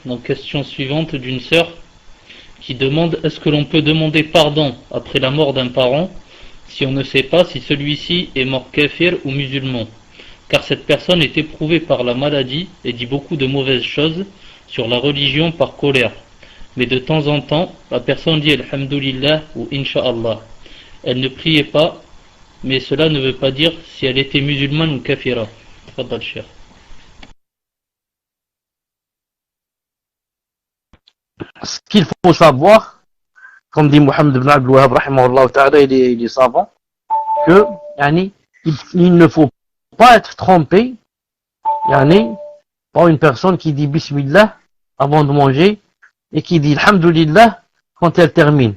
Donc question suivante d'une sœur qui demande est-ce que l'on peut demander pardon après la mort d'un parent si on ne sait pas si celui-ci est mort kafir ou musulman, car cette personne est éprouvée par la maladie et dit beaucoup de mauvaises choses sur la religion par colère. Mais de temps en temps, la personne dit Alhamdulillah ou Inch'Allah. Elle ne priait pas, mais cela ne veut pas dire si elle était musulmane ou kafira. Tfaddal, Cheikh. Ce qu'il faut savoir, comme dit Mohamed ibn Abdul Wahhab, rahimahullah ta'ala, il est savant, que il ne faut pas être trompé par une personne qui dit Bismillah avant de manger et qui dit Alhamdulillah quand elle termine.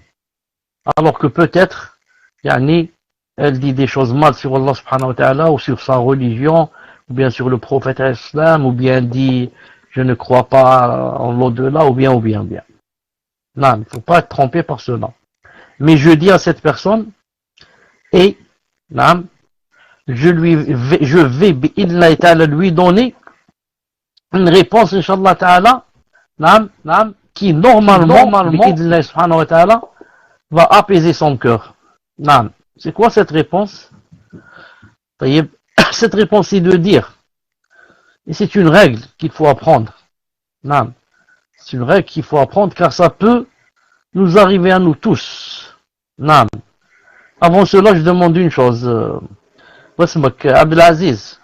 Alors que peut-être, elle dit des choses mal sur Allah subhanahu wa ta'ala ou sur sa religion, ou bien sur le prophète islam, ou bien elle dit je ne crois pas en l'au-delà, ou bien. Non, il ne faut pas être trompé par cela. Mais je dis à cette personne, et je vais bi'idhnillahi ta'ala lui donner une réponse, inshallah ta'ala, qui normalement bi'idhnillahi subhanahu wa ta'ala, va apaiser son cœur. C'est quoi cette réponse? Cette réponse, c'est de dire, et c'est une règle qu'il faut apprendre. C'est une règle qu'il faut apprendre car ça peut nous arriver à nous tous. Avant cela, je demande une chose. Abdelaziz.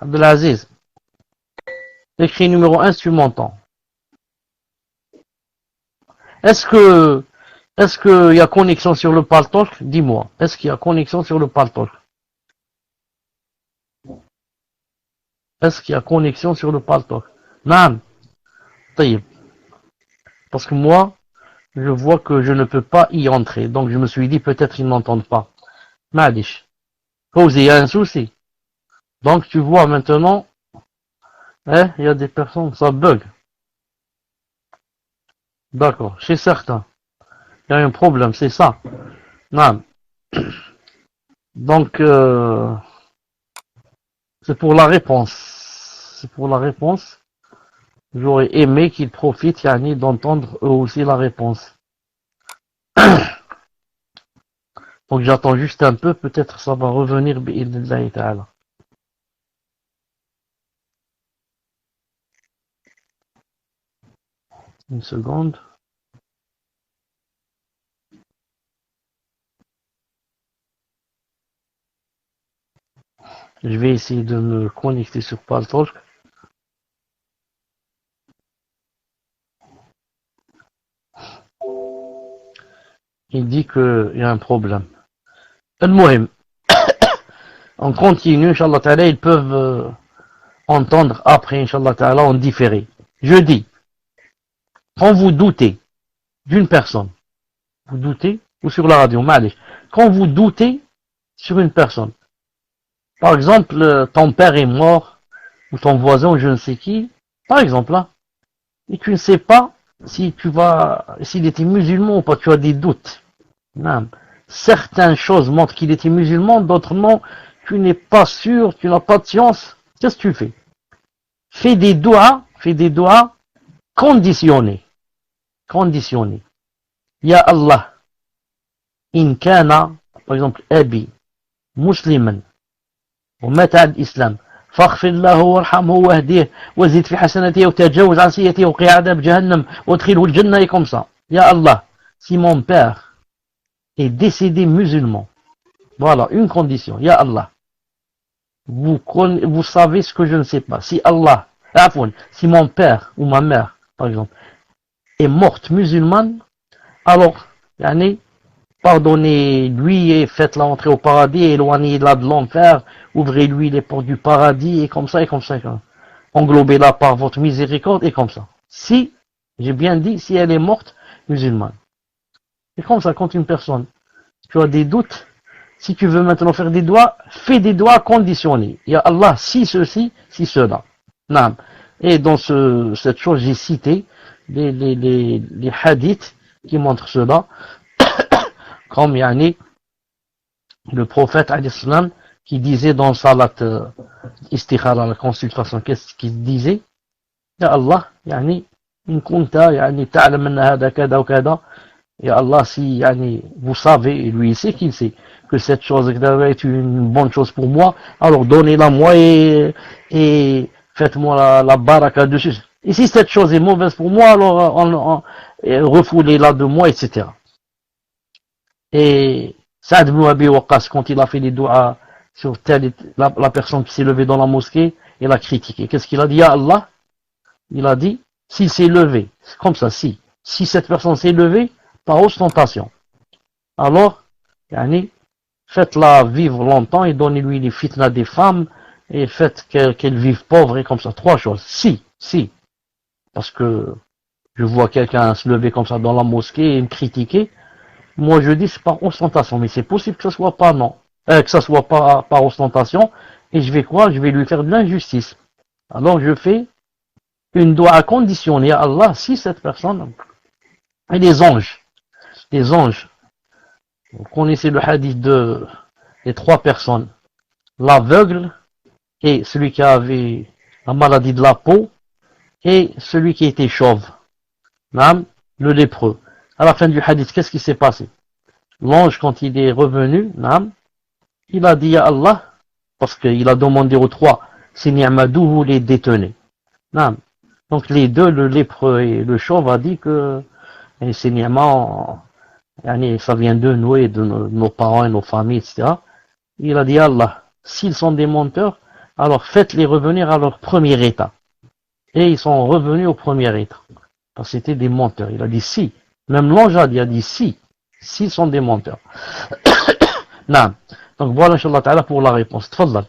Écrit numéro 1 sur mon temps. Est-ce qu'il y a connexion sur le Paltalk? Dis-moi. Est-ce qu'il y a connexion sur le Paltalk? Est-ce qu'il y a connexion sur le Paltalk? Non. Parce que moi, je vois que je ne peux pas y entrer. Donc je me suis dit, peut-être ils n'entendent pas. Malish. Il y a un souci. Donc tu vois maintenant, il y a des personnes, ça bug. D'accord, chez certains. Il y a un problème, c'est ça. Non. Donc, c'est pour la réponse. J'aurais aimé qu'ils profitent, d'entendre eux aussi la réponse. Donc j'attends juste un peu, peut-être ça va revenir, bi'idhnillahi ta'ala. Une seconde. Je vais essayer de me connecter sur Paltalk. Il dit qu'il y a un problème. Al-Muhim. On continue, Inch'Allah Ta'ala, ils peuvent entendre après, Inch'Allah Ta'ala, en différé. Je dis, quand vous doutez d'une personne, vous doutez, ou sur la radio, Malish, quand vous doutez sur une personne, par exemple, ton père est mort, ou ton voisin, ou je ne sais qui, par exemple, là, et tu ne sais pas s'il était musulman ou pas, tu as des doutes. Non. Certaines choses montrent qu'il était musulman, d'autres non, tu n'es pas sûr, tu n'as pas de science. Qu'est-ce que tu fais? Fais des doigts conditionnés. Ya Allah, in kana, par exemple, abi, musliman, ومات على الإسلام فاغفر له وارحمه واهديه وزد في حسناته وتجاوز عن سيئته وقي عذاب جهنم وادخله الجنة et comme ça. Ya Allah, si mon père est décédé musulman, voilà une condition. Ya Allah, vous savez ce que je ne sais pas. Si mon père ou ma mère, par exemple, est morte musulmane, alors, pardonnez-lui et faites-la entrer au paradis, éloignez-la de l'enfer, ouvrez-lui les portes du paradis, et comme ça. Englobez-la par votre miséricorde, et comme ça. Si, j'ai bien dit, si elle est morte musulmane. Et comme ça, quand une personne, tu as des doutes, si tu veux maintenant faire des doigts, fais des doigts conditionnés. Ya Allah, si ceci, si cela. Naam. Et dans cette chose, j'ai cité les hadiths qui montrent cela. Comme le prophète alayhi salam qui disait dans salat istikhara, la consultation, qu'est-ce qu'il disait? Ya Allah, إن كنت يعني تعلم أن هذا كذا وكذا. Et Allah, si yani, vous savez, et lui il sait qu'il sait que cette chose est une bonne chose pour moi, alors donnez-la moi et faites-moi la baraka dessus. Et si cette chose est mauvaise pour moi, alors refoulez-la de moi, etc. Et Saad ibn Abi Waqqas, quand il a fait les doigts sur la personne qui s'est levée dans la mosquée, il a critiqué. Qu'est-ce qu'il a dit? Ya Allah, il a dit, s'il s'est levé, comme ça, si cette personne s'est levée, par ostentation, alors, yani, faites-la vivre longtemps et donnez-lui les fitna des femmes et faites qu'elle vive pauvre et comme ça. 3 choses. Si. Parce que je vois quelqu'un se lever comme ça dans la mosquée et me critiquer. Moi, je dis c'est par ostentation, mais c'est possible que ça soit pas que ça soit pas par ostentation. Et je vais quoi? Je vais lui faire de l'injustice. Alors, je fais une doua conditionnée à Allah si cette personne et les anges. Vous connaissez le hadith des 3 personnes. L'aveugle et celui qui avait la maladie de la peau et celui qui était chauve. Le lépreux. À la fin du hadith, qu'est-ce qui s'est passé? L'ange, quand il est revenu, il a dit à Allah, parce qu'il a demandé aux 3, si ni'madou vous les détenez. Donc les 2, le lépreux et le chauve, a dit que c'est ni'ma, ça vient de nous et de nos parents et nos familles, etc. Il a dit à Allah, s'ils sont des menteurs, alors faites-les revenir à leur premier état. Et ils sont revenus au premier état. Parce que c'était des menteurs. Il a dit si. Même l'ange a dit si. S'ils sont des menteurs. Donc voilà, Inch'Allah Ta'ala, pour la réponse. Tfadlal.